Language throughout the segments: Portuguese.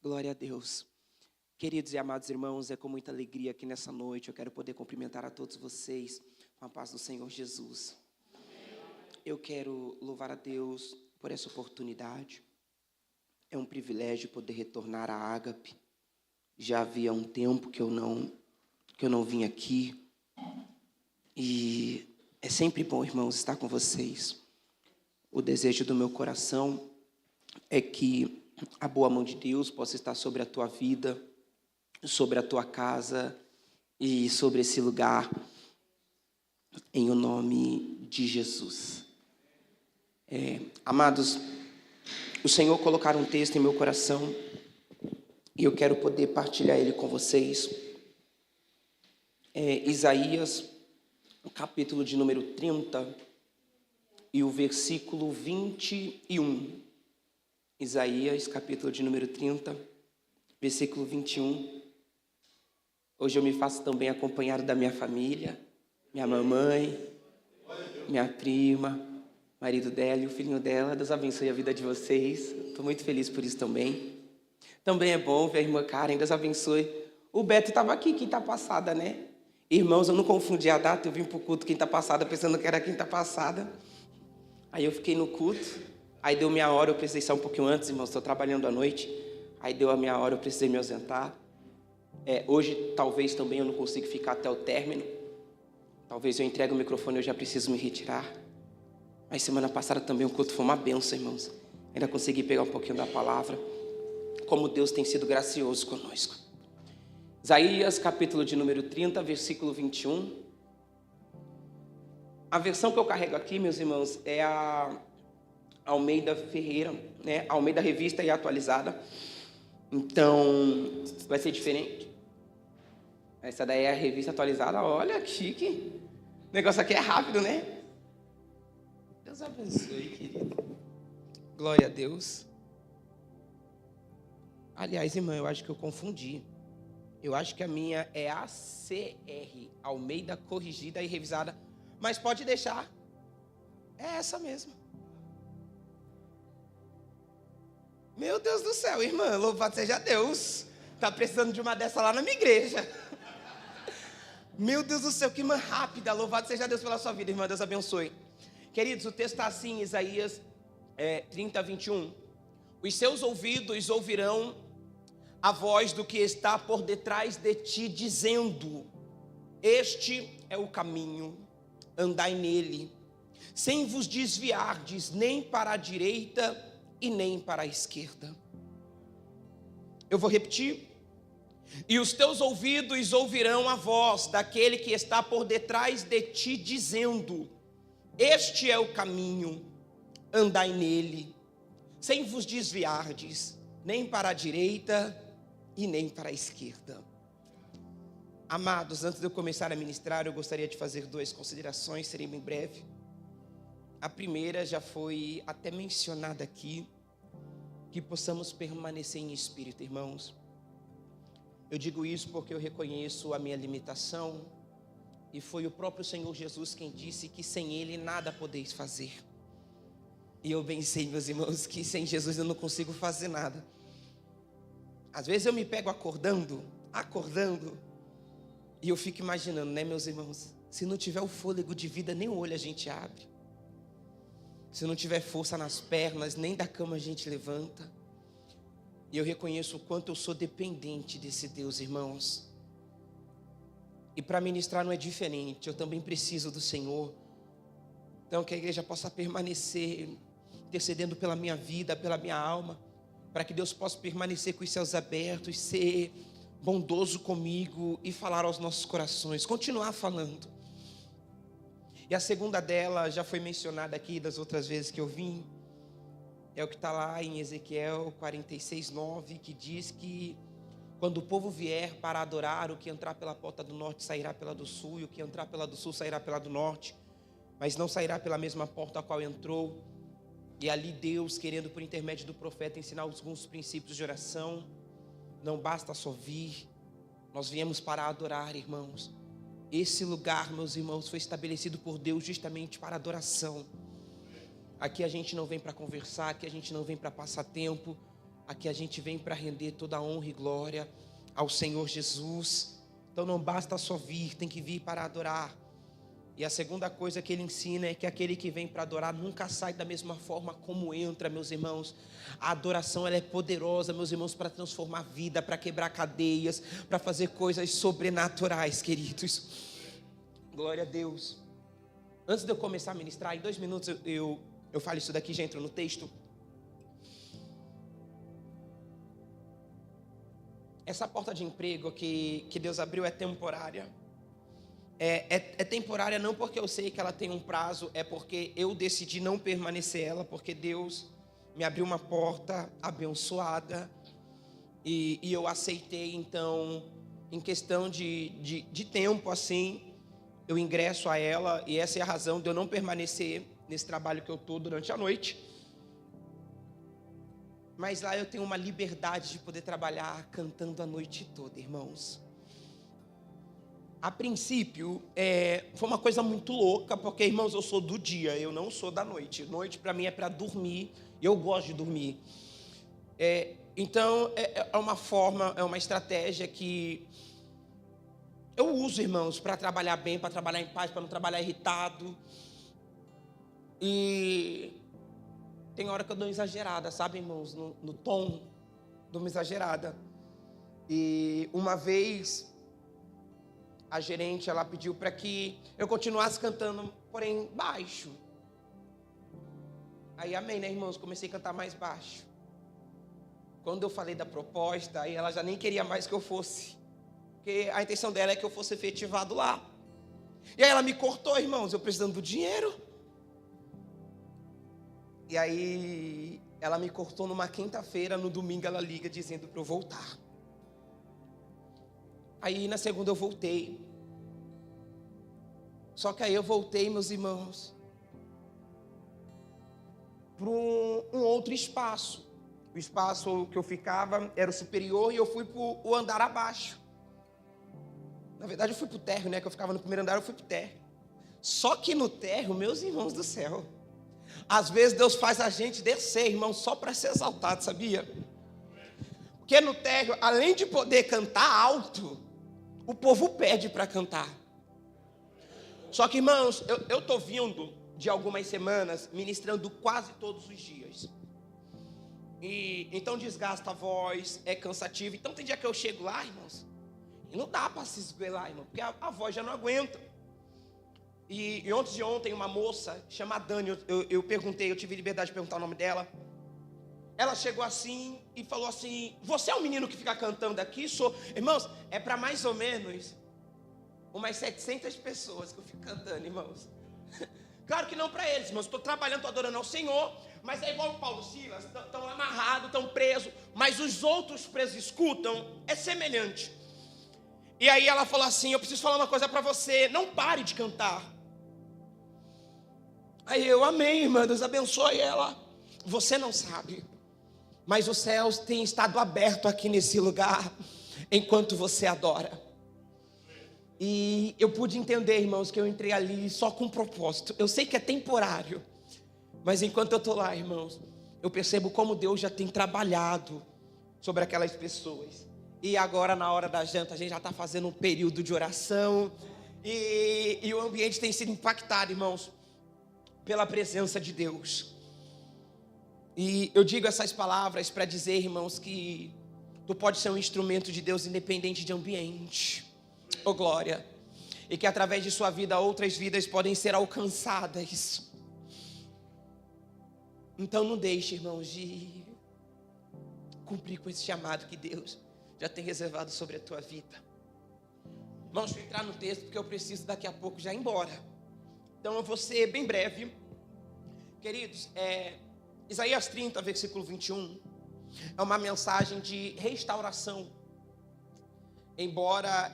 Glória a Deus. Queridos e amados irmãos, é com muita alegria que nessa noite eu quero poder cumprimentar a todos vocês com a paz do Senhor Jesus. Eu quero louvar a Deus por essa oportunidade. É um privilégio poder retornar à Ágape. Já havia um tempo que eu não vim aqui. E é sempre bom, irmãos, estar com vocês. O desejo do meu coração é que a boa mão de Deus possa estar sobre a tua vida, sobre a tua casa e sobre esse lugar, em o nome de Jesus. Amados, o Senhor colocar um texto em meu coração e eu quero poder partilhar ele com vocês. Isaías, o capítulo de número 30 e o versículo 21. Isaías, capítulo de número 30, versículo 21. Hoje eu me faço também acompanhado da minha família, minha mamãe, minha prima, marido dela e o filhinho dela. Deus abençoe a vida de vocês. Estou muito feliz por isso também. Também é bom ver a irmã Karen, Deus abençoe. O Beto estava aqui quinta passada, né? Irmãos, eu não confundi a data, eu vim para o culto quinta passada pensando que era quinta passada. Aí eu fiquei no culto. Aí deu minha hora, eu precisei sair um pouquinho antes, irmãos, estou trabalhando à noite. Aí deu a minha hora, eu precisei me ausentar. Hoje, talvez também eu não consiga ficar até o término. Talvez eu entregue o microfone e eu já preciso me retirar. Mas semana passada também o culto foi uma bênção, irmãos. Ainda consegui pegar um pouquinho da palavra. Como Deus tem sido gracioso conosco. Isaías, capítulo de número 30, versículo 21. A versão que eu carrego aqui, meus irmãos, é a Almeida Ferreira, né? Almeida Revista e Atualizada. Então, vai ser diferente. Essa daí é a revista atualizada. Olha, que chique. O negócio aqui é rápido, né? Deus abençoe, querido. Glória a Deus. Aliás, irmã, eu acho que eu confundi. Eu acho que a minha é ACR, Almeida Corrigida e Revisada. Mas pode deixar. É essa mesmo. Meu Deus do céu, irmã, louvado seja Deus. Tá precisando de uma dessa lá na minha igreja. Meu Deus do céu, que irmã rápida. Louvado seja Deus pela sua vida, irmã. Deus abençoe. Queridos, o texto está assim, Isaías 30, 21. Os seus ouvidos ouvirão a voz do que está por detrás de ti, dizendo: este é o caminho, andai nele, sem vos desviardes nem para a direita e nem para a esquerda. Eu vou repetir. E os teus ouvidos ouvirão a voz daquele que está por detrás de ti, dizendo: este é o caminho, andai nele, sem vos desviardes nem para a direita e nem para a esquerda. Amados, antes de eu começar a ministrar, eu gostaria de fazer duas considerações, serei bem breve. A primeira já foi até mencionada aqui, que possamos permanecer em espírito, irmãos. Eu digo isso porque eu reconheço a minha limitação, e foi o próprio Senhor Jesus quem disse que sem Ele nada podeis fazer. E eu bem sei, meus irmãos, que sem Jesus eu não consigo fazer nada. Às vezes eu me pego acordando, e eu fico imaginando, né, meus irmãos? Se não tiver o fôlego de vida, nem o olho a gente abre. Se não tiver força nas pernas, nem da cama a gente levanta. E eu reconheço o quanto eu sou dependente desse Deus, irmãos. E para ministrar não é diferente, eu também preciso do Senhor. Então que a igreja possa permanecer intercedendo pela minha vida, pela minha alma, para que Deus possa permanecer com os céus abertos, ser bondoso comigo e falar aos nossos corações, continuar falando. E a segunda dela já foi mencionada aqui das outras vezes que eu vim. É o que está lá em Ezequiel 46, 9, que diz que quando o povo vier para adorar, o que entrar pela porta do norte sairá pela do sul, e o que entrar pela do sul sairá pela do norte, mas não sairá pela mesma porta a qual entrou. E ali Deus, querendo por intermédio do profeta ensinar alguns princípios de oração. Não basta só vir, nós viemos para adorar, irmãos. Esse lugar, meus irmãos, foi estabelecido por Deus justamente para adoração. Aqui a gente não vem para conversar, aqui a gente não vem para passar tempo, aqui a gente vem para render toda a honra e glória ao Senhor Jesus. Então não basta só vir, tem que vir para adorar. E a segunda coisa que ele ensina é que aquele que vem para adorar nunca sai da mesma forma como entra, meus irmãos. A adoração, ela é poderosa, meus irmãos, para transformar a vida, para quebrar cadeias, para fazer coisas sobrenaturais, queridos. Glória a Deus. Antes de eu começar a ministrar, em 2 minutos eu falo isso daqui, já entro no texto. Essa porta de emprego que Deus abriu é temporária. É temporária não porque eu sei que ela tem um prazo, é porque eu decidi não permanecer ela, porque Deus me abriu uma porta abençoada e eu aceitei. Então, em questão de tempo assim, eu ingresso a ela, e essa é a razão de eu não permanecer nesse trabalho que eu estou durante a noite. Mas lá eu tenho uma liberdade de poder trabalhar cantando a noite toda, irmãos. A princípio, foi uma coisa muito louca, porque, irmãos, eu sou do dia, eu não sou da noite. Noite para mim é para dormir, e eu gosto de dormir. Então, é uma forma, é uma estratégia que eu uso, irmãos, para trabalhar bem, para trabalhar em paz, para não trabalhar irritado. E tem hora que eu dou uma exagerada, sabe, irmãos, no tom, dou uma exagerada. E uma vez a gerente, ela pediu para que eu continuasse cantando, porém baixo. Aí, amém, né, irmãos? Comecei a cantar mais baixo. Quando eu falei da proposta, aí ela já nem queria mais que eu fosse, porque a intenção dela é que eu fosse efetivado lá. E aí ela me cortou, irmãos, eu precisando do dinheiro. E aí ela me cortou numa quinta-feira, no domingo ela liga dizendo para eu voltar. Aí na segunda eu voltei. Só que aí eu voltei, meus irmãos, para um outro espaço. O espaço que eu ficava era o superior e eu fui para o andar abaixo. Na verdade eu fui para o térreo, né? Que eu ficava no primeiro andar, eu fui para o térreo. Só que no térreo, meus irmãos do céu, às vezes Deus faz a gente descer, irmão, só para ser exaltado, sabia? Porque no térreo, além de poder cantar alto, o povo pede para cantar. Só que, irmãos, eu estou vindo de algumas semanas ministrando quase todos os dias. E então desgasta a voz, é cansativo. Então tem dia que eu chego lá, irmãos, e não dá para se esguelar, irmão, porque a voz já não aguenta. E antes de ontem, uma moça chamada Dani, eu perguntei, eu tive liberdade de perguntar o nome dela. Ela chegou assim e falou assim: você é o menino que fica cantando aqui? Sou. Irmãos, é para mais ou menos umas 700 pessoas que eu fico cantando, irmãos. Claro que não para eles, irmãos, estou trabalhando, estou adorando ao Senhor, mas é igual o Paulo e Silas, estão amarrados, estão presos, mas os outros presos escutam, é semelhante. E aí ela falou assim: eu preciso falar uma coisa para você, não pare de cantar. Aí eu: amém, irmã, Deus abençoe ela. Você não sabe, mas os céus têm estado abertos aqui nesse lugar, enquanto você adora. E eu pude entender, irmãos, que eu entrei ali só com um propósito. Eu sei que é temporário, mas enquanto eu estou lá, irmãos, eu percebo como Deus já tem trabalhado sobre aquelas pessoas. E agora, na hora da janta, a gente já está fazendo um período de oração. E o ambiente tem sido impactado, irmãos, pela presença de Deus. E eu digo essas palavras para dizer, irmãos, que tu pode ser um instrumento de Deus independente de ambiente. Oh glória. E que através de sua vida outras vidas podem ser alcançadas. Então não deixe, irmãos, de cumprir com esse chamado que Deus já tem reservado sobre a tua vida. Vamos entrar no texto, porque eu preciso daqui a pouco já ir embora. Então eu vou ser bem breve. Queridos, Isaías 30, versículo 21, é uma mensagem de restauração. Embora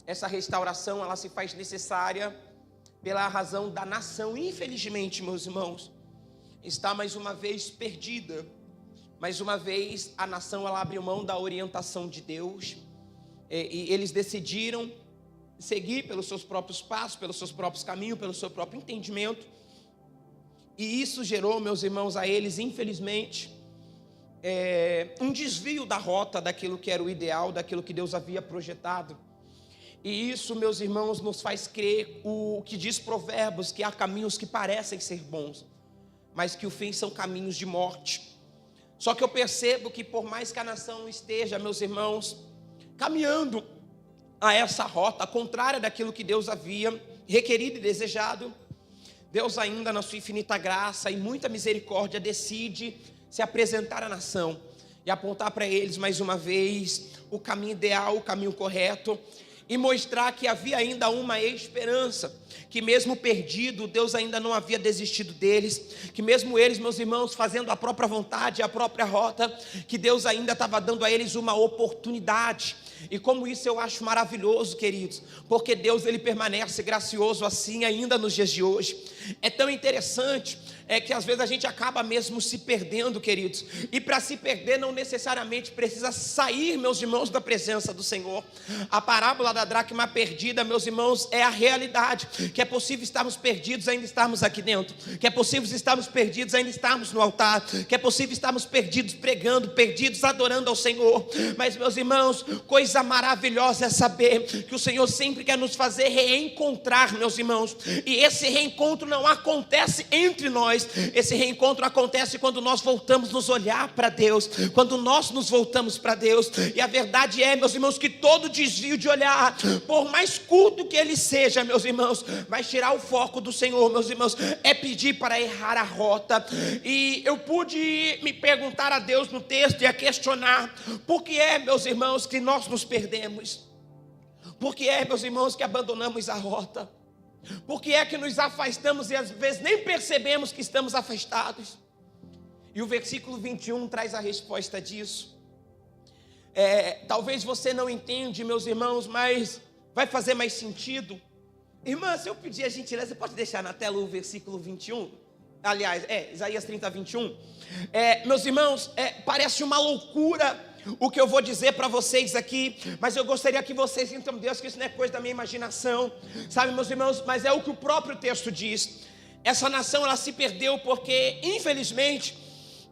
essa restauração ela se faz necessária pela razão da nação, infelizmente, meus irmãos, está mais uma vez perdida. Mais uma vez a nação ela abriu mão da orientação de Deus, e eles decidiram seguir pelos seus próprios passos, pelos seus próprios caminhos, pelo seu próprio entendimento. E isso gerou, meus irmãos, a eles, infelizmente, um desvio da rota daquilo que era o ideal, daquilo que Deus havia projetado. E isso, meus irmãos, nos faz crer o que diz Provérbios, que há caminhos que parecem ser bons, mas que o fim são caminhos de morte. Só que eu percebo que por mais que a nação esteja, meus irmãos, caminhando a essa rota, contrária daquilo que Deus havia requerido e desejado, Deus ainda na sua infinita graça e muita misericórdia decide se apresentar à nação e apontar para eles mais uma vez o caminho ideal, o caminho correto, e mostrar que havia ainda uma esperança, que mesmo perdido, Deus ainda não havia desistido deles, que mesmo eles, meus irmãos, fazendo a própria vontade, a própria rota, que Deus ainda estava dando a eles uma oportunidade. E como isso eu acho maravilhoso, queridos, porque Deus, ele permanece gracioso assim ainda nos dias de hoje. É tão interessante que às vezes a gente acaba mesmo se perdendo, queridos, e para se perder não necessariamente precisa sair, meus irmãos, da presença do Senhor. A parábola da dracma perdida, meus irmãos, é a realidade, que é possível estarmos perdidos, ainda estarmos aqui dentro, que é possível estarmos perdidos, ainda estarmos no altar, que é possível estarmos perdidos pregando, perdidos adorando ao Senhor. Mas, meus irmãos, coisa maravilhosa é saber que o Senhor sempre quer nos fazer reencontrar, meus irmãos, e esse reencontro não acontece entre nós. Esse reencontro acontece quando nós voltamos nos olhar para Deus, quando nós nos voltamos para Deus. E a verdade é, meus irmãos, que todo desvio de olhar, por mais curto que ele seja, meus irmãos, vai tirar o foco do Senhor, meus irmãos, é pedir para errar a rota. E eu pude me perguntar a Deus no texto e a questionar: por que é, meus irmãos, que nós nos perdemos? Por que é, meus irmãos, que abandonamos a rota? Por que é que nos afastamos e às vezes nem percebemos que estamos afastados? E o versículo 21 traz a resposta disso. Talvez você não entende, meus irmãos, mas vai fazer mais sentido. Irmã, se eu pedir a gentileza, você pode deixar na tela o versículo 21? Aliás, Isaías 30, 21. Meus irmãos, parece uma loucura o que eu vou dizer para vocês aqui, mas eu gostaria que vocês entendam que isso não é coisa da minha imaginação, sabe, meus irmãos, mas é o que o próprio texto diz. Essa nação, ela se perdeu porque, infelizmente,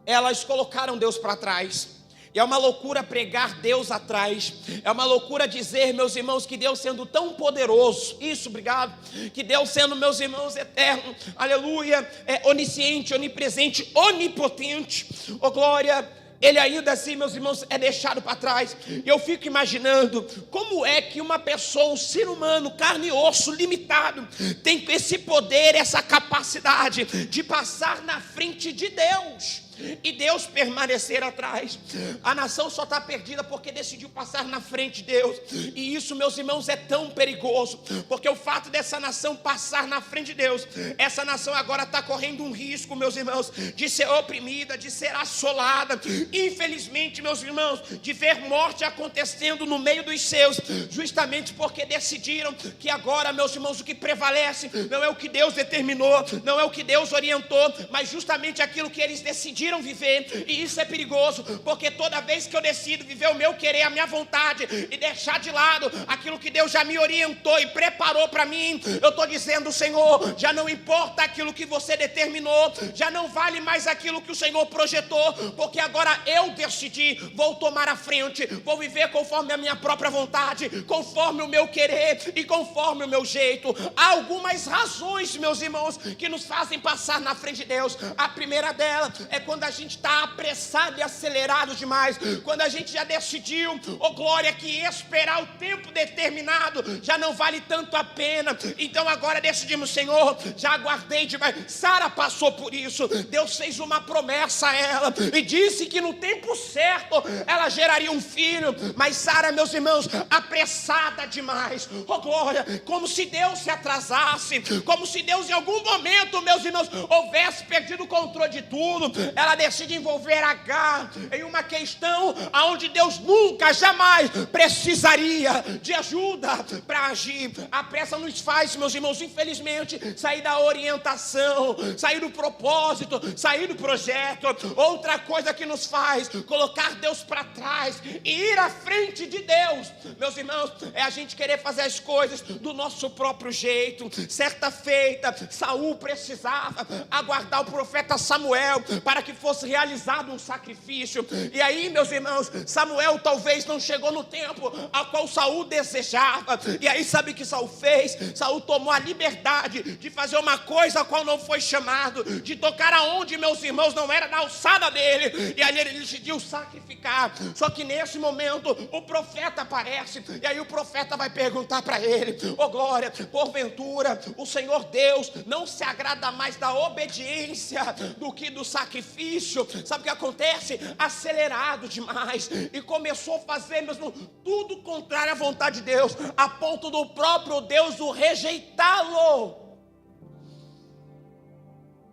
elas colocaram Deus para trás. E é uma loucura pregar Deus atrás, é uma loucura dizer, meus irmãos, que Deus sendo tão poderoso, isso, obrigado, que Deus sendo, meus irmãos, eterno, aleluia, onisciente, onipresente, onipotente, oh glória, ele ainda assim, meus irmãos, é deixado para trás. E eu fico imaginando como é que uma pessoa, um ser humano, carne e osso, limitado, tem esse poder, essa capacidade de passar na frente de Deus e Deus permanecer atrás. A nação só está perdida porque decidiu passar na frente de Deus. E isso, meus irmãos, é tão perigoso, porque o fato dessa nação passar na frente de Deus, essa nação agora está correndo um risco, meus irmãos, de ser oprimida, de ser assolada, infelizmente, meus irmãos, de ver morte acontecendo no meio dos seus, justamente porque decidiram que agora, meus irmãos, o que prevalece não é o que Deus determinou, não é o que Deus orientou, mas justamente aquilo que eles decidiram viver. E isso é perigoso, porque toda vez que eu decido viver o meu querer, a minha vontade, e deixar de lado aquilo que Deus já me orientou e preparou para mim, eu estou dizendo: Senhor, já não importa aquilo que você determinou, já não vale mais aquilo que o Senhor projetou, porque agora eu decidi, vou tomar a frente, vou viver conforme a minha própria vontade, conforme o meu querer e conforme o meu jeito. Há algumas razões, meus irmãos, que nos fazem passar na frente de Deus. A primeira dela é quando a gente está apressado e acelerado demais, quando a gente já decidiu, oh glória, que esperar o tempo determinado já não vale tanto a pena, então agora decidimos: Senhor, já aguardei demais. Sara passou por isso, Deus fez uma promessa a ela e disse que no tempo certo ela geraria um filho, mas Sara, meus irmãos, apressada demais, oh glória, como se Deus se atrasasse, como se Deus em algum momento, meus irmãos, houvesse perdido o controle de tudo. Ela decide envolver Agar em uma questão onde Deus nunca, jamais precisaria de ajuda para agir. A pressa nos faz, meus irmãos, infelizmente, sair da orientação, sair do propósito, sair do projeto. Outra coisa que nos faz colocar Deus para trás e ir à frente de Deus, meus irmãos, é a gente querer fazer as coisas do nosso próprio jeito. Certa feita, Saul precisava aguardar o profeta Samuel para que fosse realizado um sacrifício. E aí, meus irmãos, Samuel talvez não chegou no tempo a qual Saul desejava. E aí, sabe o que Saul fez? Saul tomou a liberdade de fazer uma coisa a qual não foi chamado, de tocar aonde, meus irmãos, não era da alçada dele. E aí ele decidiu sacrificar. Só que nesse momento o profeta aparece. E aí o profeta vai perguntar para ele: ô glória, porventura o Senhor Deus não se agrada mais da obediência do que do sacrifício? Sabe o que acontece? Acelerado demais, e começou a fazer mesmo tudo contrário à vontade de Deus, a ponto do próprio Deus o rejeitá-lo.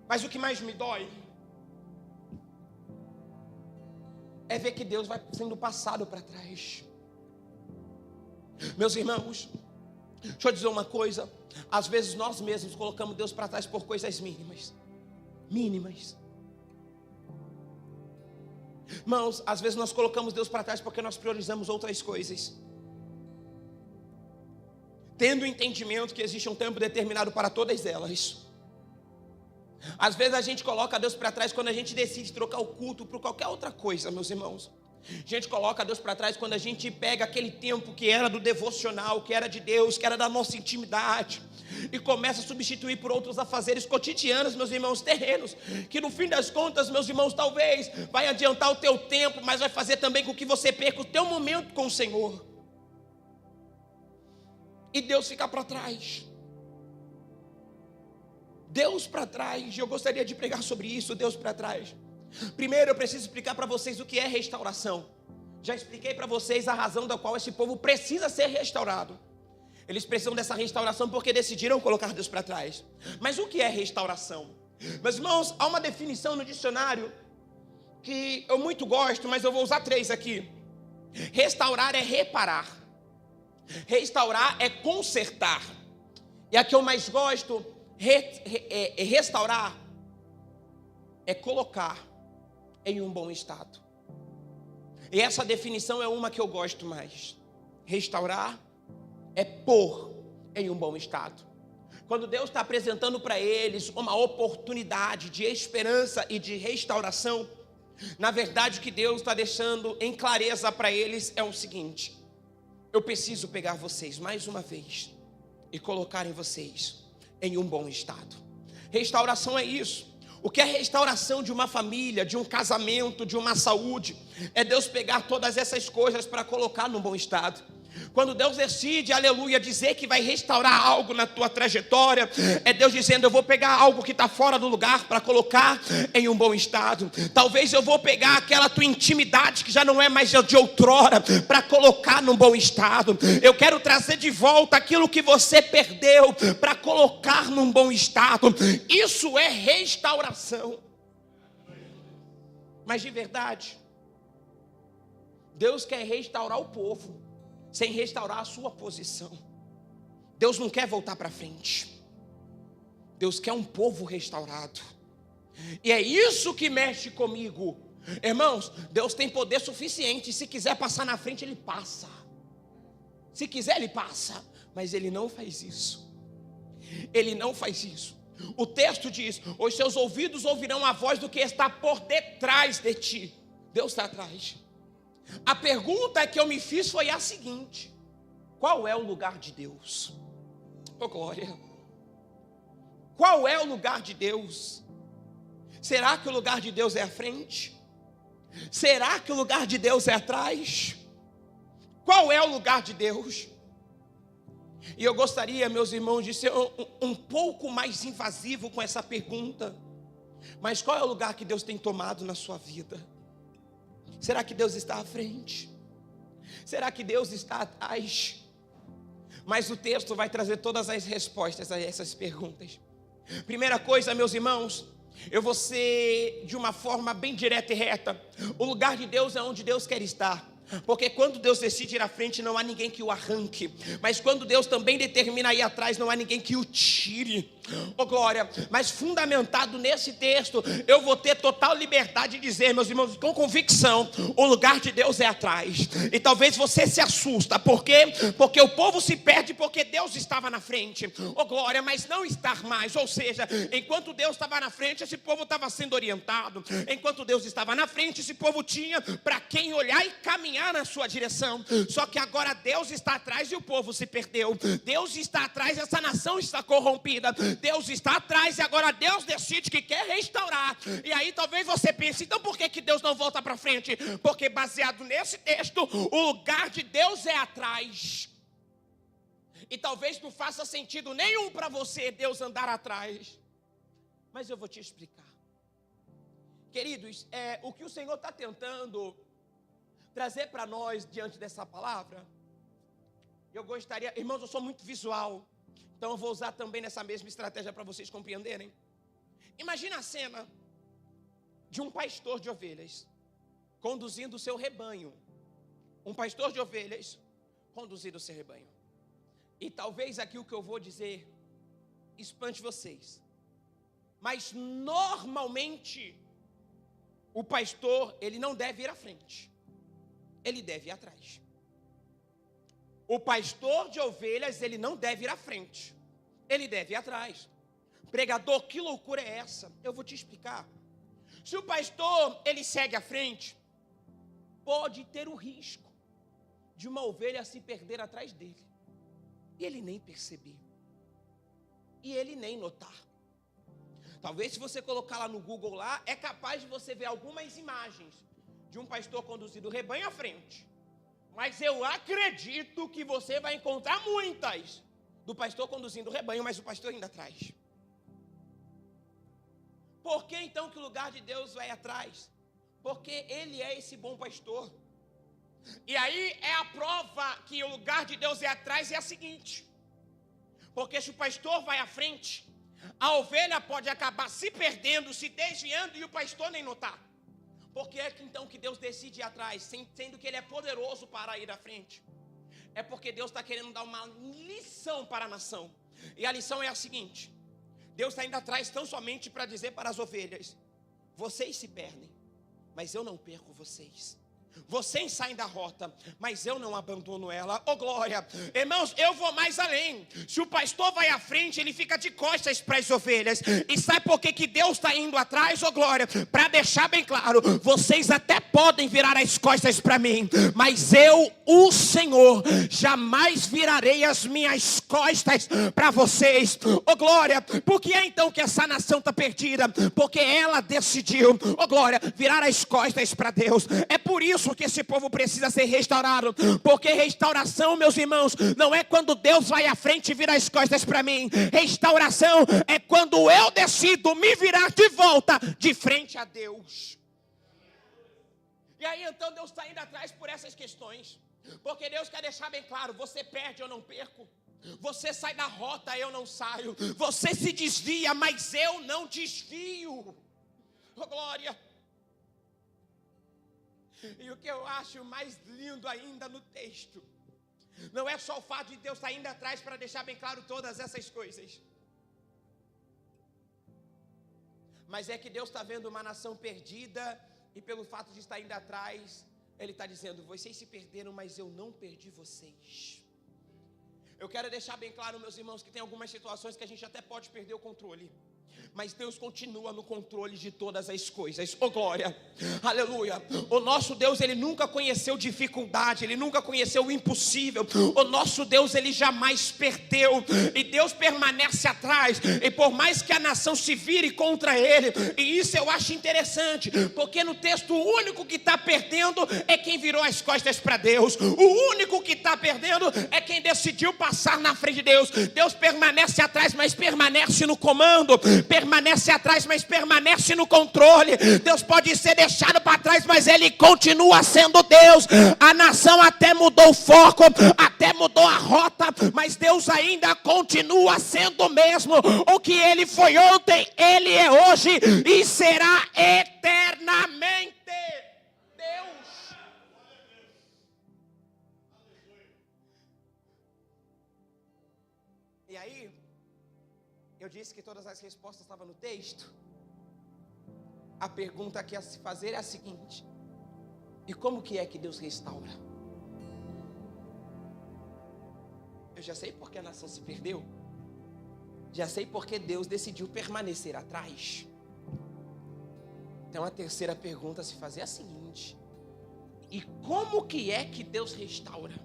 Mas o que mais me dói é ver que Deus vai sendo passado para trás. Meus irmãos, deixa eu dizer uma coisa: às vezes nós mesmos colocamos Deus para trás por coisas mínimas. Irmãos, às vezes nós colocamos Deus para trás porque nós priorizamos outras coisas, tendo o entendimento que existe um tempo determinado para todas elas. Às vezes a gente coloca Deus para trás quando a gente decide trocar o culto por qualquer outra coisa, meus irmãos. A gente coloca Deus para trás quando a gente pega aquele tempo que era do devocional, que era de Deus, que era da nossa intimidade, e começa a substituir por outros afazeres cotidianos, meus irmãos, terrenos, que no fim das contas, meus irmãos, talvez vai adiantar o teu tempo, mas vai fazer também com que você perca o teu momento com o Senhor. E Deus fica para trás. Deus para trás. E eu gostaria de pregar sobre isso, Deus para trás. Primeiro eu preciso explicar para vocês o que é restauração. Já expliquei para vocês a razão da qual esse povo precisa ser restaurado. Eles precisam dessa restauração porque decidiram colocar Deus para trás. Mas o que é restauração? Meus irmãos, há uma definição no dicionário que eu muito gosto, mas eu vou usar 3 aqui. Restaurar é reparar. Restaurar é consertar. E a que eu mais gosto, restaurar é colocar em um bom estado. E essa definição é uma que eu gosto mais. Restaurar é pôr em um bom estado. Quando Deus está apresentando para eles uma oportunidade de esperança e de restauração, na verdade o que Deus está deixando em clareza para eles é o seguinte: eu preciso pegar vocês mais uma vez e colocar em vocês em um bom estado. Restauração é isso. O que é restauração de uma família, de um casamento, de uma saúde? É Deus pegar todas essas coisas para colocar num bom estado. Quando Deus decide, aleluia, dizer que vai restaurar algo na tua trajetória, é Deus dizendo: eu vou pegar algo que está fora do lugar para colocar em um bom estado. Talvez eu vou pegar aquela tua intimidade que já não é mais de outrora para colocar num bom estado. Eu quero trazer de volta aquilo que você perdeu para colocar num bom estado. Isso é restauração. Mas de verdade, Deus quer restaurar o povo sem restaurar a sua posição. Deus não quer voltar para frente. Deus quer um povo restaurado. E é isso que mexe comigo. Irmãos, Deus tem poder suficiente. Se quiser passar na frente, Ele passa. Se quiser, Ele passa. Mas Ele não faz isso. Ele não faz isso. O texto diz: os seus ouvidos ouvirão a voz do que está por detrás de ti. Deus está atrás. A pergunta que eu me fiz foi a seguinte: qual é o lugar de Deus? Oh glória! Qual é o lugar de Deus? Será que o lugar de Deus é à frente? Será que o lugar de Deus é atrás? Qual é o lugar de Deus? E eu gostaria, meus irmãos, de ser um pouco mais invasivo com essa pergunta. Mas qual é o lugar que Deus tem tomado na sua vida? Será que Deus está à frente? Será que Deus está atrás? Mas o texto vai trazer todas as respostas a essas perguntas. Primeira coisa, meus irmãos, eu vou ser de uma forma bem direta e reta. O lugar de Deus é onde Deus quer estar. Porque quando Deus decide ir à frente, não há ninguém que o arranque. Mas quando Deus também determina ir atrás, não há ninguém que o tire. Oh glória, mas fundamentado nesse texto, eu vou ter total liberdade de dizer, meus irmãos, com convicção, o lugar de Deus é atrás. E talvez você se assusta, por quê? Porque o povo se perde porque Deus estava na frente. Oh glória, mas não estar mais, ou seja, enquanto Deus estava na frente, esse povo estava sendo orientado. Enquanto Deus estava na frente, esse povo tinha para quem olhar e caminhar na sua direção. Só que agora Deus está atrás e o povo se perdeu. Deus está atrás e essa nação está corrompida. Deus está atrás e agora Deus decide que quer restaurar. E aí talvez você pense, então por que Deus não volta para frente? Porque baseado nesse texto, o lugar de Deus é atrás. E talvez não faça sentido nenhum para você Deus andar atrás. Mas eu vou te explicar. Queridos, o que o Senhor está tentando trazer para nós diante dessa palavra, eu gostaria, irmãos, eu sou muito visual, então eu vou usar também nessa mesma estratégia para vocês compreenderem. Imagina a cena de um pastor de ovelhas conduzindo o seu rebanho. Um pastor de ovelhas conduzindo o seu rebanho. E talvez aqui o que eu vou dizer espante vocês. Mas normalmente o pastor, ele não deve ir à frente. Ele deve ir atrás. O pastor de ovelhas, ele não deve ir à frente. Ele deve ir atrás. Pregador, que loucura é essa? Eu vou te explicar. Se o pastor, ele segue à frente, pode ter o risco de uma ovelha se perder atrás dele. E ele nem perceber. E ele nem notar. Talvez se você colocar lá no Google lá, é capaz de você ver algumas imagens de um pastor conduzindo o rebanho à frente. Mas eu acredito que você vai encontrar muitas do pastor conduzindo o rebanho, mas o pastor ainda atrás. Por que então que o lugar de Deus vai atrás? Porque ele é esse bom pastor. E aí é a prova que o lugar de Deus é atrás é a seguinte. Porque se o pastor vai à frente, a ovelha pode acabar se perdendo, se desviando e o pastor nem notar. Por que é que então que Deus decide ir atrás, sendo que Ele é poderoso para ir à frente? É porque Deus está querendo dar uma lição para a nação. E a lição é a seguinte: Deus está indo atrás tão somente para dizer para as ovelhas: vocês se perdem, mas eu não perco vocês. Vocês saem da rota, mas eu não abandono ela. Oh glória, irmãos, eu vou mais além. Se o pastor vai à frente, ele fica de costas para as ovelhas. E sabe por que Deus está indo atrás? Oh glória, para deixar bem claro: vocês até podem virar as costas para mim, mas eu, o Senhor, jamais virarei as minhas costas para vocês. Oh glória, por que é então que essa nação está perdida? Porque ela decidiu, oh glória, virar as costas para Deus. É por isso que esse povo precisa ser restaurado. Porque restauração, meus irmãos, não é quando Deus vai à frente e vira as costas para mim. Restauração é quando eu decido me virar de volta de frente a Deus. E aí então Deus está indo atrás por essas questões. Porque Deus quer deixar bem claro: você perde, eu não perco. Você sai da rota, eu não saio. Você se desvia, mas eu não desvio. Oh glória. E o que eu acho mais lindo ainda no texto, não é só o fato de Deus estar indo atrás para deixar bem claro todas essas coisas, mas é que Deus está vendo uma nação perdida, e pelo fato de estar indo atrás, Ele está dizendo: vocês se perderam, mas eu não perdi vocês. Eu quero deixar bem claro, meus irmãos, que tem algumas situações que a gente até pode perder o controle, mas Deus continua no controle de todas as coisas. Oh glória, aleluia. O nosso Deus, Ele nunca conheceu dificuldade, Ele nunca conheceu o impossível. O nosso Deus, Ele jamais perdeu, e Deus permanece atrás. E por mais que a nação se vire contra Ele, e isso eu acho interessante, porque no texto o único que está perdendo é quem virou as costas para Deus. O único que está perdendo é quem decidiu passar na frente de Deus. Deus permanece atrás, mas permanece no comando. Permanece atrás, mas permanece no controle. Deus pode ser deixado para trás, mas Ele continua sendo Deus. A nação até mudou o foco, até mudou a rota, mas Deus ainda continua sendo o mesmo. O que Ele foi ontem, Ele é hoje e será eternamente Deus. E aí Eu disse que todas as respostas estavam no texto. A pergunta que a se fazer é a seguinte: e como que é que Deus restaura? Eu já sei porque a nação se perdeu. Já sei porque Deus decidiu permanecer atrás. Então a terceira pergunta a se fazer é a seguinte: e como que é que Deus restaura?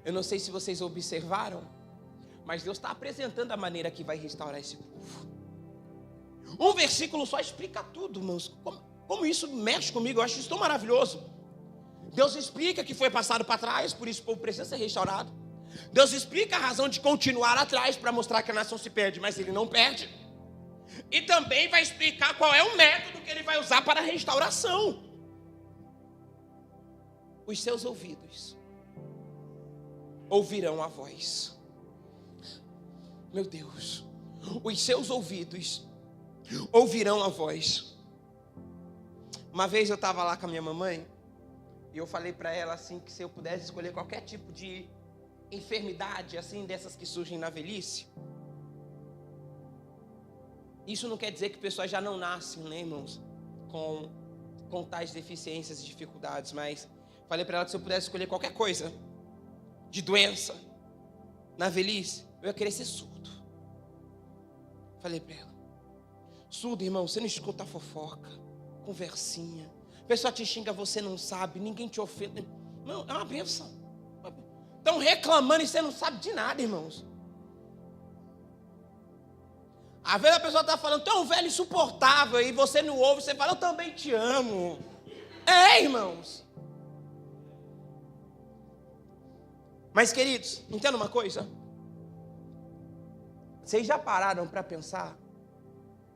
Eu não sei se vocês observaram, mas Deus está apresentando a maneira que vai restaurar esse povo. Um versículo só explica tudo, irmãos. Como isso mexe comigo, eu acho isso tão maravilhoso. Deus explica que foi passado para trás, por isso o povo precisa ser restaurado. Deus explica a razão de continuar atrás, para mostrar que a nação se perde, mas ele não perde. E também vai explicar qual é o método que ele vai usar para a restauração. Os seus ouvidos ouvirão a voz. Meu Deus, os seus ouvidos ouvirão a voz. Uma vez eu estava lá com a minha mamãe e eu falei para ela assim que se eu pudesse escolher qualquer tipo de enfermidade assim dessas que surgem na velhice, isso não quer dizer que pessoas já não nascem, né, irmãos, com tais deficiências e dificuldades, mas falei para ela que se eu pudesse escolher qualquer coisa de doença na velhice, eu ia querer ser surdo. Falei para ela: surdo, irmão, você não escuta fofoca, conversinha, a pessoa te xinga, você não sabe, ninguém te ofende. Não, é uma bênção. Estão reclamando e você não sabe de nada, irmãos. Às vezes a pessoa está falando: tu é um velho insuportável, e você não ouve, você fala: eu também te amo. É, irmãos. Mas, queridos, entenda uma coisa. Vocês já pararam para pensar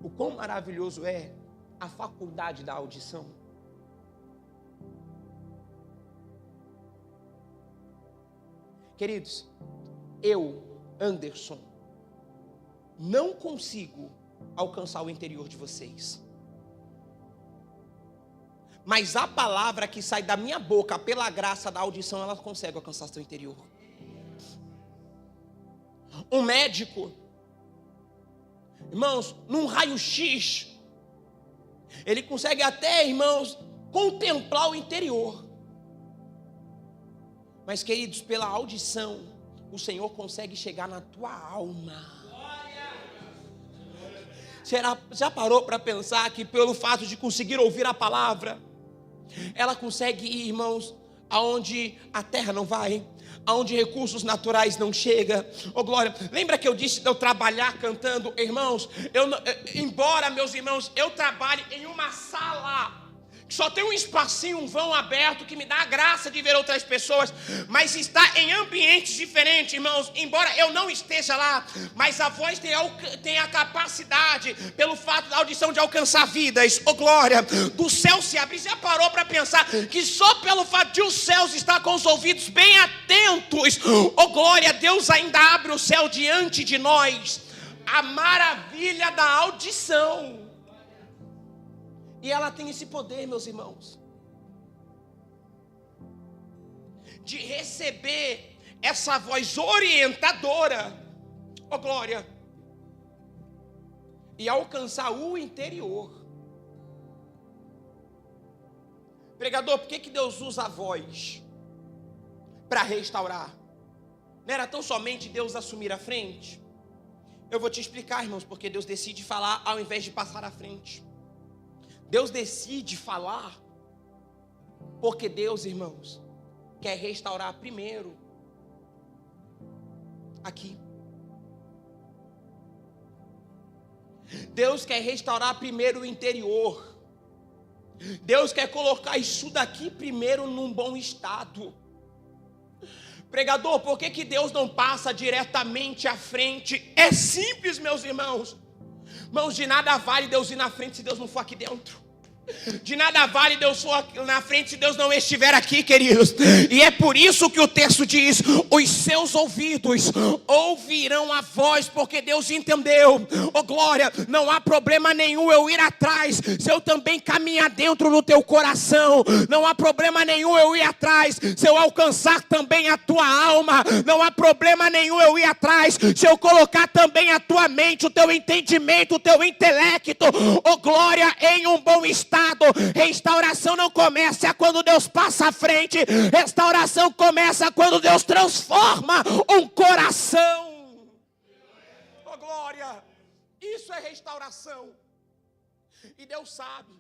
o quão maravilhoso é a faculdade da audição? Queridos, eu, Anderson, não consigo alcançar o interior de vocês. Mas a palavra que sai da minha boca, pela graça da audição, ela consegue alcançar seu interior. Um médico, irmãos, num raio-x, ele consegue até, irmãos, contemplar o interior. Mas, queridos, pela audição, o Senhor consegue chegar na tua alma. Já parou para pensar que pelo fato de conseguir ouvir a palavra, ela consegue ir, irmãos, aonde a terra não vai, aonde recursos naturais não chegam? Oh, glória! Lembra que eu disse de eu trabalhar cantando? Irmãos, embora, meus irmãos, eu trabalhe em uma sala que só tem um espacinho, um vão aberto, que me dá a graça de ver outras pessoas, mas está em ambientes diferentes, irmãos. Embora eu não esteja lá, mas a voz tem a capacidade, pelo fato da audição, de alcançar vidas. Oh, glória! Do céu se abrir. Já parou para pensar que só pelo fato de os céus estar com os ouvidos bem atentos, oh, glória, Deus ainda abre o céu diante de nós. A maravilha da audição. E ela tem esse poder, meus irmãos, de receber essa voz orientadora, oh, glória, e alcançar o interior. Pregador, por que Deus usa a voz para restaurar? Não era tão somente Deus assumir a frente? Eu vou te explicar, irmãos, porque Deus decide falar ao invés de passar à frente. Deus decide falar porque Deus, irmãos, quer restaurar primeiro aqui. Deus quer restaurar primeiro o interior. Deus quer colocar isso daqui primeiro num bom estado. Pregador, por que Deus não passa diretamente à frente? É simples, meus irmãos. Irmãos, de nada vale Deus ir na frente se Deus não for aqui dentro. De nada vale Deus for na frente se Deus não estiver aqui, queridos. E é por isso que o texto diz: os seus ouvidos ouvirão a voz, porque Deus entendeu. Oh glória, não há problema nenhum eu ir atrás, se eu também caminhar dentro no teu coração. Não há problema nenhum eu ir atrás, se eu alcançar também a tua alma. Não há problema nenhum eu ir atrás, se eu colocar também a tua mente, o teu entendimento, o teu intelecto, oh glória, em um bom estado. Restauração não começa quando Deus passa à frente. Restauração começa quando Deus transforma um coração. Oh glória, isso é restauração. E Deus sabe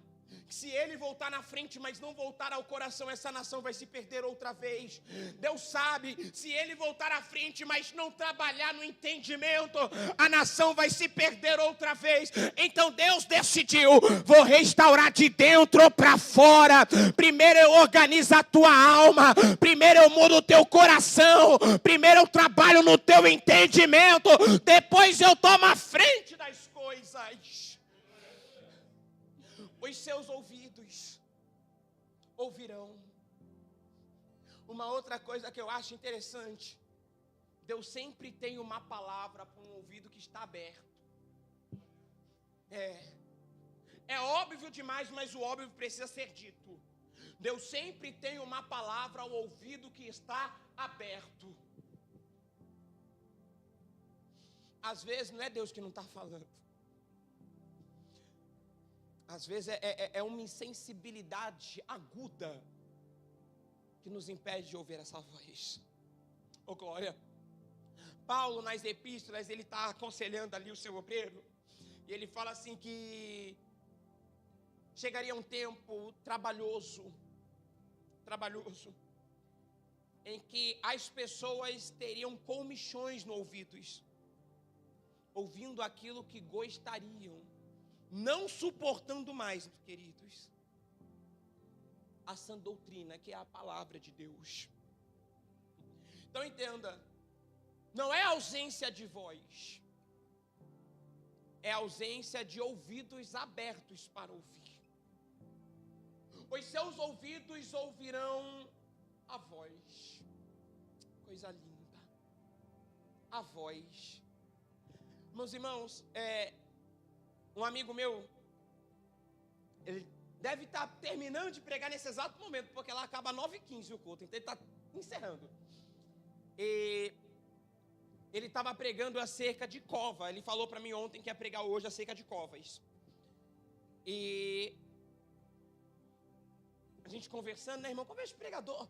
que se Ele voltar na frente, mas não voltar ao coração, essa nação vai se perder outra vez. Deus sabe, se Ele voltar à frente, mas não trabalhar no entendimento, a nação vai se perder outra vez. Então Deus decidiu: vou restaurar de dentro para fora. Primeiro eu organizo a tua alma, primeiro eu mudo o teu coração, primeiro eu trabalho no teu entendimento, depois eu tomo a frente das coisas. Os seus ouvidos ouvirão. Uma outra coisa que eu acho interessante: Deus sempre tem uma palavra para um ouvido que está aberto. É óbvio demais, mas o óbvio precisa ser dito. Deus sempre tem uma palavra ao ouvido que está aberto. Às vezes não é Deus que não está falando. Às vezes é uma insensibilidade aguda que nos impede de ouvir essa voz. Oh glória. Paulo nas epístolas, ele está aconselhando ali o seu obreiro. E ele fala assim que chegaria um tempo trabalhoso, em que as pessoas teriam comichões no ouvidos, ouvindo aquilo que gostariam, não suportando mais, queridos, a sã doutrina, que é a palavra de Deus. Então entenda, não é ausência de voz, é ausência de ouvidos abertos para ouvir. Os seus ouvidos ouvirão a voz. Coisa linda. A voz. Meus irmãos, um amigo meu, ele deve estar terminando de pregar nesse exato momento, porque lá acaba 9h15 o culto, então ele está encerrando. E ele estava pregando acerca de cova. Ele falou para mim ontem que ia pregar hoje acerca de covas. E a gente conversando, né, irmão? Conversa de pregador.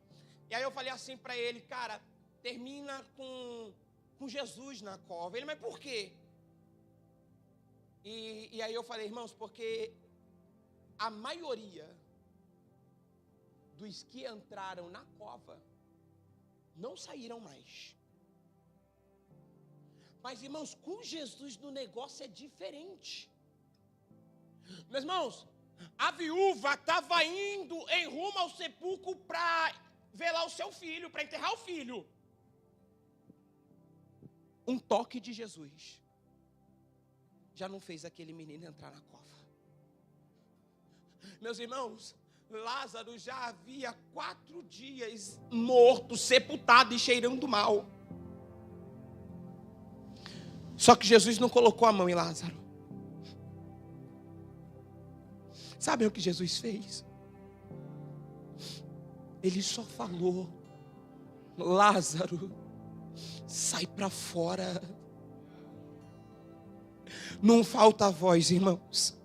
E aí eu falei assim para ele: cara, termina com Jesus na cova. Ele: mas por quê? E aí eu falei: irmãos, porque a maioria dos que entraram na cova não saíram mais. Mas, irmãos, com Jesus no negócio é diferente. Meus irmãos, a viúva estava indo em rumo ao sepulcro para velar o seu filho, para enterrar o filho. Um toque de Jesus já não fez aquele menino entrar na cova. Meus irmãos, Lázaro já havia 4 dias morto, sepultado e cheirando mal. Só que Jesus não colocou a mão em Lázaro. Sabem o que Jesus fez? Ele só falou: Lázaro, sai para fora. Não falta voz, irmãos.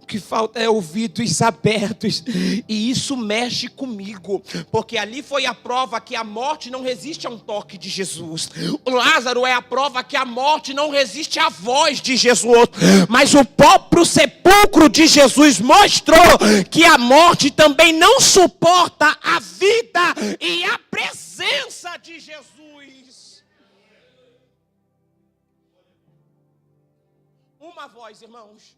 O que falta é ouvidos abertos. E isso mexe comigo, porque ali foi a prova que a morte não resiste a um toque de Jesus. O Lázaro é a prova que a morte não resiste à voz de Jesus. Mas o próprio sepulcro de Jesus mostrou que a morte também não suporta a vida e a presença de Jesus. Uma voz, irmãos.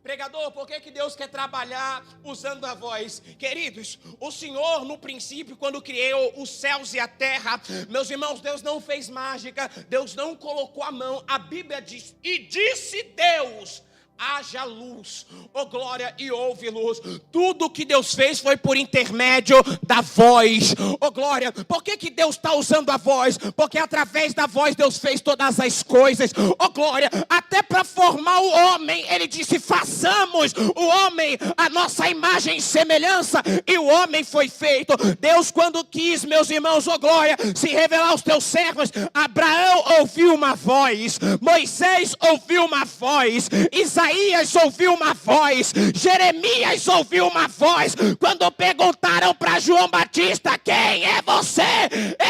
Pregador, por que Deus quer trabalhar usando a voz? Queridos, o Senhor no princípio, quando criou os céus e a terra, meus irmãos, Deus não fez mágica, Deus não colocou a mão. A Bíblia diz: e disse Deus, haja luz, oh glória, e houve luz. Tudo que Deus fez foi por intermédio da voz, oh glória. Por que Deus está usando a voz? Porque através da voz Deus fez todas as coisas, oh glória. Até para formar o homem, Ele disse: façamos o homem a nossa imagem e semelhança, e o homem foi feito. Deus, quando quis, meus irmãos, oh glória, se revelar aos teus servos, Abraão ouviu uma voz, Moisés ouviu uma voz, Isaías ouviu uma voz, Jeremias ouviu uma voz. Quando perguntaram para João Batista: quem é você?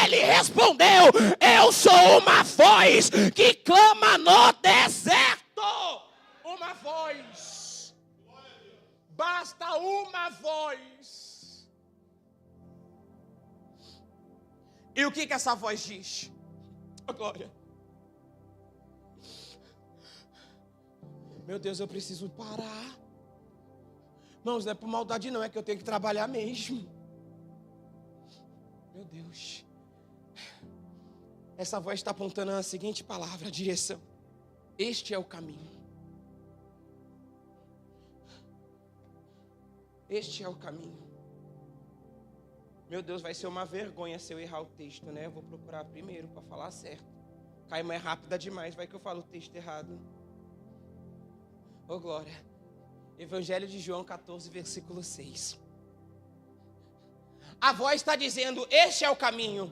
Ele respondeu: eu sou uma voz que clama no deserto. Uma voz. Basta uma voz. E o que essa voz diz? Oh, glória. Meu Deus, eu preciso parar. Irmãos, não é por maldade não, é que eu tenho que trabalhar mesmo. Meu Deus. Essa voz está apontando a seguinte palavra, a direção: este é o caminho. Este é o caminho. Meu Deus, vai ser uma vergonha se eu errar o texto, né? Eu vou procurar primeiro para falar certo. Caima é rápida demais, vai que eu falo o texto errado. Oh glória. Evangelho de João 14, versículo 6. A voz está dizendo: este é o caminho.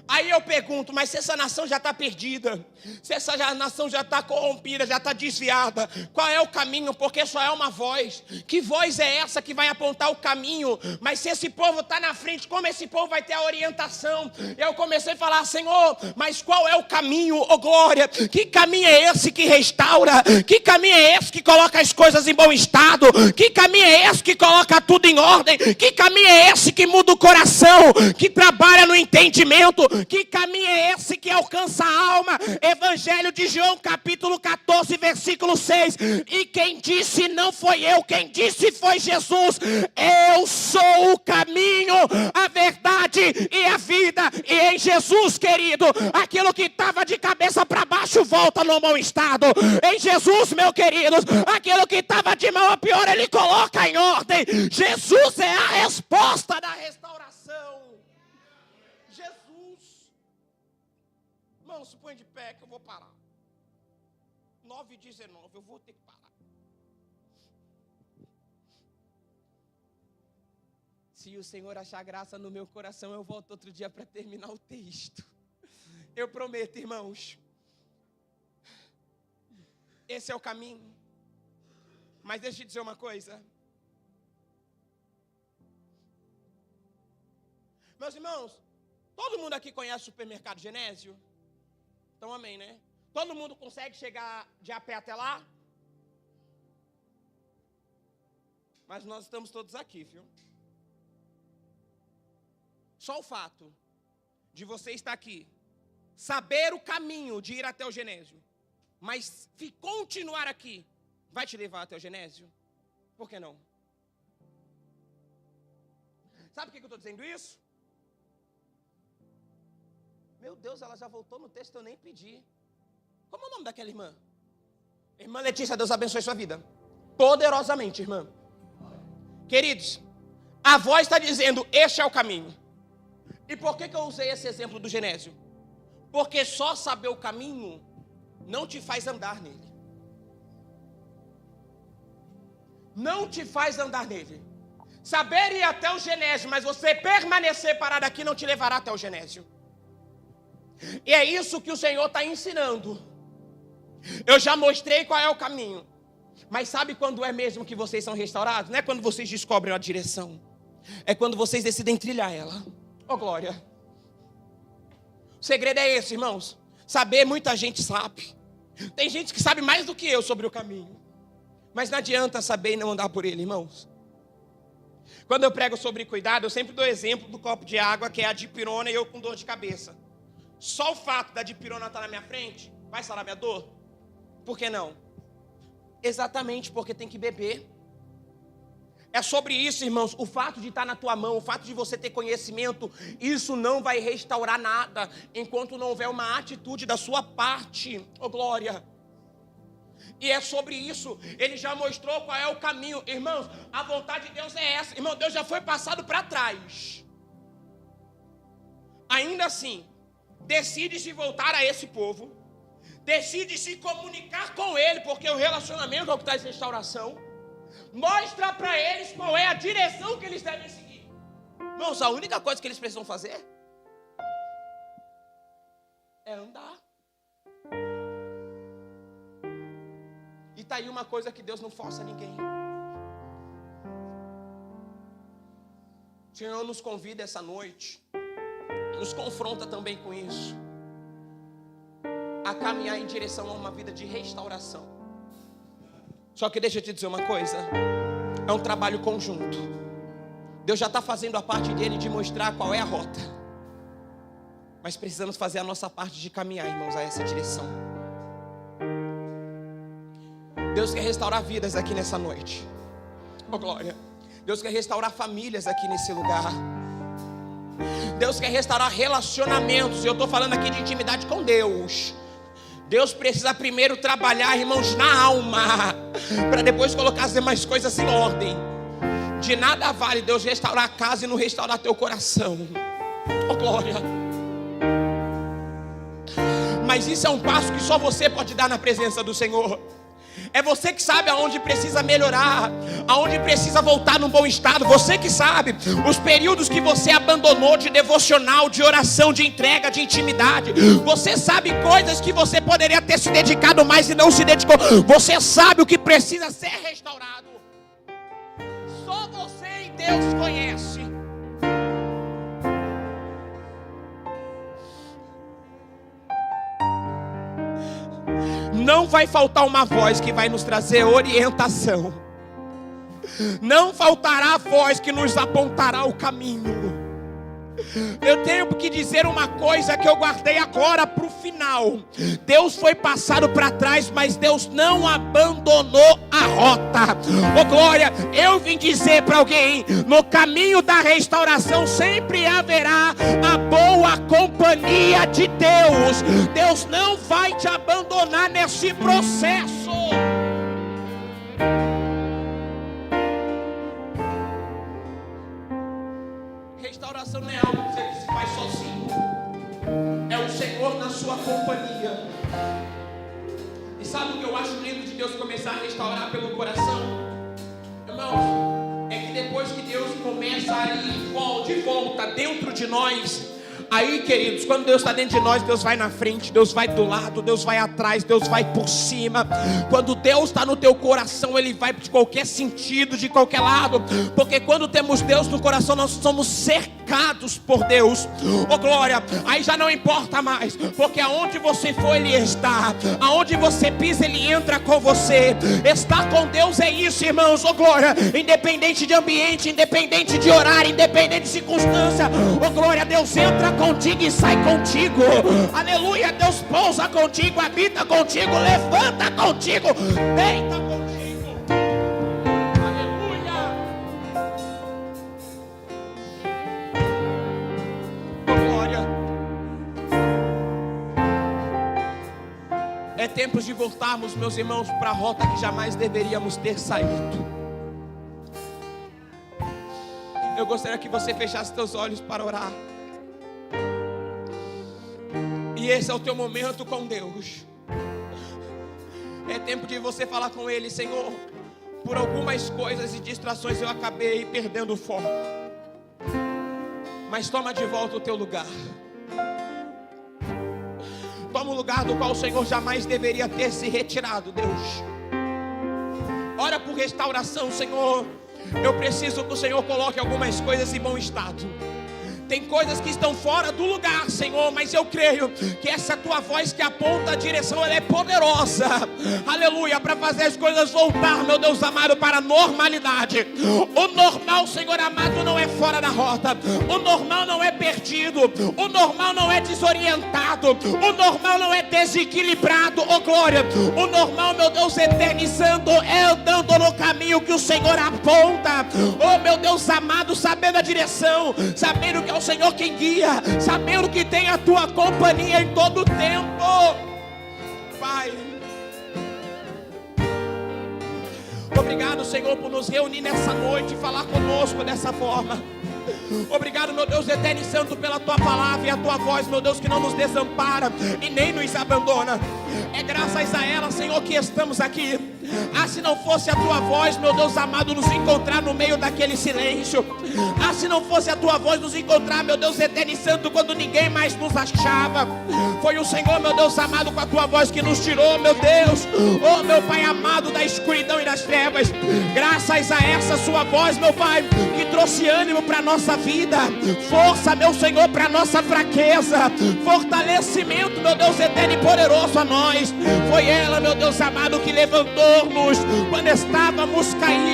Aí eu pergunto: mas se essa nação já está perdida, se essa nação já está corrompida, já está desviada, qual é o caminho? Porque só é uma voz. Que voz é essa que vai apontar o caminho? Mas se esse povo está na frente, como esse povo vai ter a orientação? Eu comecei a falar: Senhor, mas qual é o caminho, oh glória? Que caminho é esse que restaura? Que caminho é esse que coloca as coisas em bom estado? Que caminho é esse que coloca tudo em ordem? Que caminho é esse que muda o coração? Que trabalha no entendimento? Que caminho é esse que alcança a alma? Evangelho de João, capítulo 14, versículo 6. E quem disse não foi eu, quem disse foi Jesus: eu sou o caminho, a verdade e a vida. E em Jesus, querido, aquilo que estava de cabeça para baixo volta no bom estado. Em Jesus, meu querido, aquilo que estava de mal a pior, Ele coloca em ordem. Jesus é a resposta da restauração. Irmão, se põe de pé que eu vou parar. 9h19, eu vou ter que parar. Se o Senhor achar graça no meu coração, eu volto outro dia para terminar o texto. Eu prometo, irmãos. Esse é o caminho. Mas deixa eu dizer uma coisa. Meus irmãos, todo mundo aqui conhece o supermercado Genésio? Então amém, né? Todo mundo consegue chegar de a pé até lá? Mas nós estamos todos aqui, viu? Só o fato de você estar aqui, saber o caminho de ir até o Genésio, mas continuar aqui, vai te levar até o Genésio? Por que não? Sabe por que eu estou dizendo isso? Meu Deus, ela já voltou no texto, eu nem pedi. Como é o nome daquela irmã? Irmã Letícia, Deus abençoe sua vida poderosamente, irmã. Queridos, a voz está dizendo: este é o caminho. E por que eu usei esse exemplo do Genésio? Porque só saber o caminho não te faz andar nele. Não te faz andar nele. Saber ir até o Genésio, mas você permanecer parado aqui não te levará até o Genésio. E é isso que o Senhor está ensinando. Eu já mostrei qual é o caminho. Mas sabe quando é mesmo que vocês são restaurados? Não é quando vocês descobrem a direção. É quando vocês decidem trilhar ela. Oh glória. O segredo é esse, irmãos. Saber, muita gente sabe. Tem gente que sabe mais do que eu sobre o caminho. Mas não adianta saber e não andar por ele, irmãos. Quando eu prego sobre cuidado, eu sempre dou exemplo do copo de água, que é a dipirona, e eu com dor de cabeça. Só o fato da dipirona estar na minha frente vai sarar minha dor? Por que não? Exatamente porque tem que beber. É sobre isso, irmãos. O fato de estar na tua mão, o fato de você ter conhecimento, isso não vai restaurar nada enquanto não houver uma atitude da sua parte. Oh glória! E é sobre isso, ele já mostrou qual é o caminho. Irmãos, a vontade de Deus é essa. Irmão, Deus já foi passado para trás. Ainda assim, decide se voltar a esse povo. Decide se comunicar com ele, porque o relacionamento é o que traz restauração. Mostra para eles qual é a direção que eles devem seguir. Irmãos, a única coisa que eles precisam fazer é andar. E tá aí uma coisa que Deus não força ninguém. O Senhor nos convida essa noite, nos confronta também com isso, a caminhar em direção a uma vida de restauração. Só que deixa eu te dizer uma coisa, é um trabalho conjunto. Deus já está fazendo a parte dele de mostrar qual é a rota, mas precisamos fazer a nossa parte de caminhar, irmãos, a essa direção. Deus quer restaurar vidas aqui nessa noite. Oh glória. Deus quer restaurar famílias aqui nesse lugar. Deus quer restaurar relacionamentos. Eu estou falando aqui de intimidade com Deus. Deus precisa primeiro trabalhar, irmãos, na alma, para depois colocar as demais coisas em ordem. De nada vale Deus restaurar a casa e não restaurar teu coração. Oh glória. Mas isso é um passo que só você pode dar na presença do Senhor. É você que sabe aonde precisa melhorar, aonde precisa voltar num bom estado. Você que sabe os períodos que você abandonou de devocional, de oração, de entrega, de intimidade. Você sabe coisas que você poderia ter se dedicado mais e não se dedicou. Você sabe o que precisa ser restaurado. Só você e Deus conhece. Não vai faltar uma voz que vai nos trazer orientação. Não faltará a voz que nos apontará o caminho. Eu tenho que dizer uma coisa que eu guardei agora para o final. Deus foi passado para trás, mas Deus não abandonou a rota. Oh glória, eu vim dizer para alguém: no caminho da restauração sempre haverá a boa companhia de Deus. Deus não vai te abandonar nesse processo. Restauração não é algo que você se faz sozinho. É o Senhor na sua companhia. E sabe o que eu acho lindo de Deus começar a restaurar pelo coração? Irmãos, é que depois que Deus começa a ir de volta dentro de nós, aí, queridos, quando Deus está dentro de nós, Deus vai na frente, Deus vai do lado, Deus vai atrás, Deus vai por cima. Quando Deus está no teu coração, Ele vai de qualquer sentido, de qualquer lado. Porque quando temos Deus no coração, nós somos cercados por Deus. Oh glória, aí já não importa mais, porque aonde você for, Ele está. Aonde você pisa, Ele entra com você. Estar com Deus é isso, irmãos. Oh glória, independente de ambiente, independente de horário, independente de circunstância. Oh glória, Deus entra contigo e sai contigo. Aleluia, Deus pousa contigo, habita contigo, levanta contigo, deita contigo. Aleluia. Oh, glória. É tempo de voltarmos, meus irmãos, para a rota que jamais deveríamos ter saído. Eu gostaria que você fechasse seus olhos para orar. E esse é o teu momento com Deus. É tempo de você falar com Ele: Senhor, por algumas coisas e distrações eu acabei perdendo o foco, mas toma de volta o teu lugar. Toma o lugar do qual o Senhor jamais deveria ter se retirado, Deus. Ora por restauração, Senhor. Eu preciso que o Senhor coloque algumas coisas em bom estado. Tem coisas que estão fora do lugar, Senhor, mas eu creio que essa tua voz que aponta a direção, ela é poderosa, aleluia, para fazer as coisas voltar, meu Deus amado, para a normalidade. O normal, Senhor amado, não é fora da rota. O normal não é perdido. O normal não é desorientado. O normal não é desequilibrado, oh glória. O normal, meu Deus, eternizando, é andando no caminho que o Senhor aponta. Oh meu Deus amado, sabendo a direção, sabendo que é o Senhor quem guia, sabendo que tem a tua companhia em todo o tempo. Pai, Obrigado, Senhor, por nos reunir nessa noite e falar conosco dessa forma. Obrigado, meu Deus eterno e santo, pela tua palavra e a tua voz, meu Deus, que não nos desampara e nem nos abandona. É graças a ela, Senhor, que estamos aqui. Se não fosse a tua voz, meu Deus amado, nos encontrar no meio daquele silêncio. Se não fosse a tua voz nos encontrar, meu Deus eterno e santo, quando ninguém mais nos achava. Foi o Senhor, meu Deus amado, com a tua voz que nos tirou, meu Deus, oh meu Pai amado, da escuridão e das trevas. Graças a essa sua voz, meu Pai, que trouxe ânimo para nossa vida, força, meu Senhor, para nossa fraqueza, fortalecimento, meu Deus eterno e poderoso a nós. Foi ela, meu Deus amado, que levantou-nos quando estávamos caídos.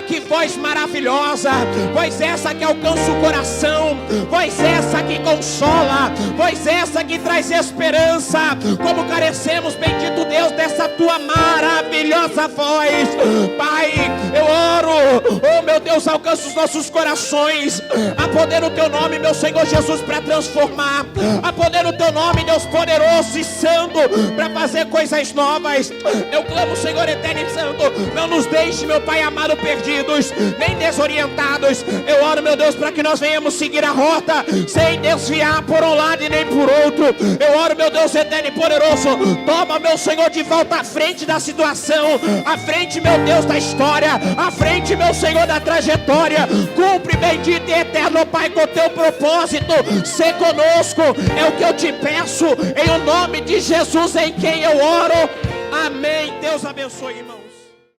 Que voz maravilhosa, voz essa que alcança o coração, voz essa que consola, voz essa que traz esperança. Como carecemos, bendito Deus, dessa tua maravilhosa voz. Pai, eu oro, oh meu Deus, alcança os nossos corações, a poder o teu nome, meu Senhor Jesus, para transformar, a poder o teu nome, Deus poderoso e santo, para fazer coisas novas. Eu clamo, Senhor eterno e santo, não nos deixe, meu Pai amado, perdidos, nem desorientados. Eu oro, meu Deus, para que nós venhamos seguir a rota, sem desviar por um lado e nem por outro. Eu oro, meu Deus eterno e poderoso, toma, meu Senhor, de volta à frente da situação, à frente, meu Deus, da história, à frente, meu Senhor, da trajetória. Cumpre, bendito e eterno Pai, com o teu propósito. Sê conosco, é o que eu te peço, em o nome de Jesus, em quem eu oro. Amém. Deus abençoe, irmão.